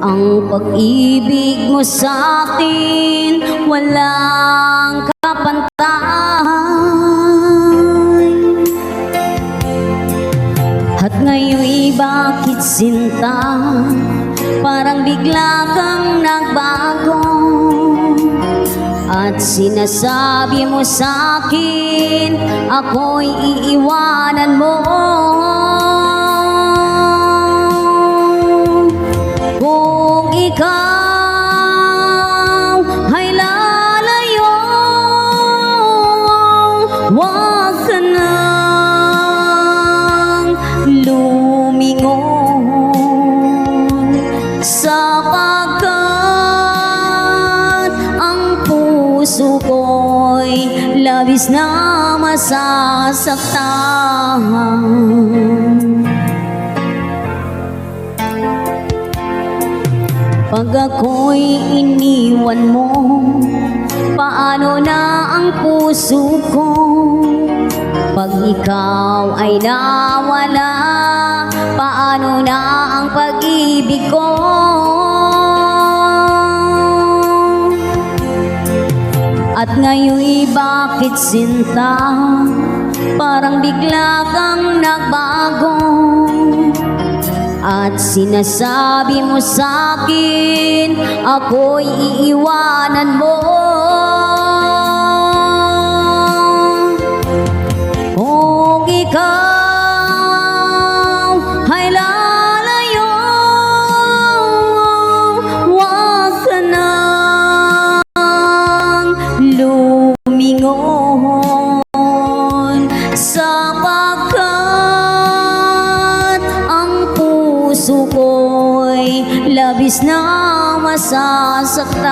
Ang pag-ibig mo sa'kin walang kapantay. At ngayon'y bakit sinta, parang bigla kang nagbago. At sinasabi mo sa'kin, ako'y iiwanan mo. Kung ikaw ay lalayo, huwag ka nang lumingon, sapagkat ang puso ko'y labis na masasaktan. Pag ako'y iniwan mo, paano na ang puso ko? Pag ikaw ay nawala, paano na ang pag-ibig ko? At ngayon'y bakit sinta, parang bigla kang nagbago. At sinasabi mo sa'kin, ako'y iiwanan mo. Kung ikaw ay lalayo, huwag ka nang lumingon, sapagkat ang puso ko'y labis na masasaktan.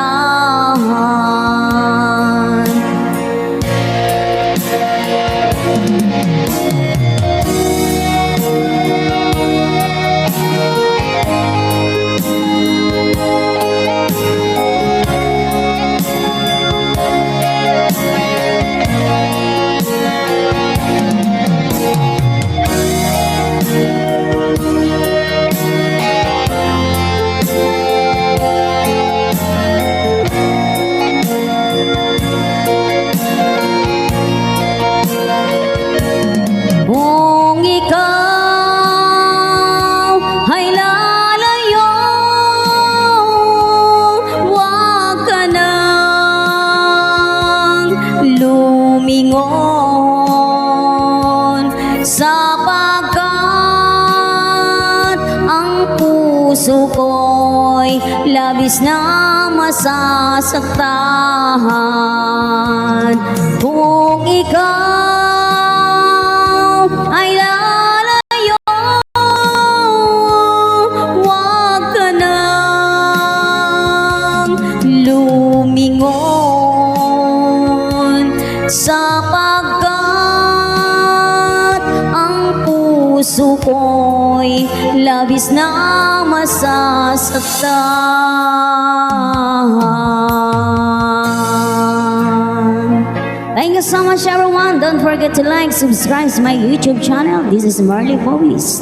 Kung ikaw ay lalayo, huwag ka nang lumingon, sapagkat ang puso ko'y labis na masasaktan. Kung ikaw ay lalayo, huwag ka nang lumingon, sapagkat ang puso ko'y labis na masasaktan. Thank you so much, everyone. Don't forget to like, subscribe to my YouTube channel. This is Marley Voice.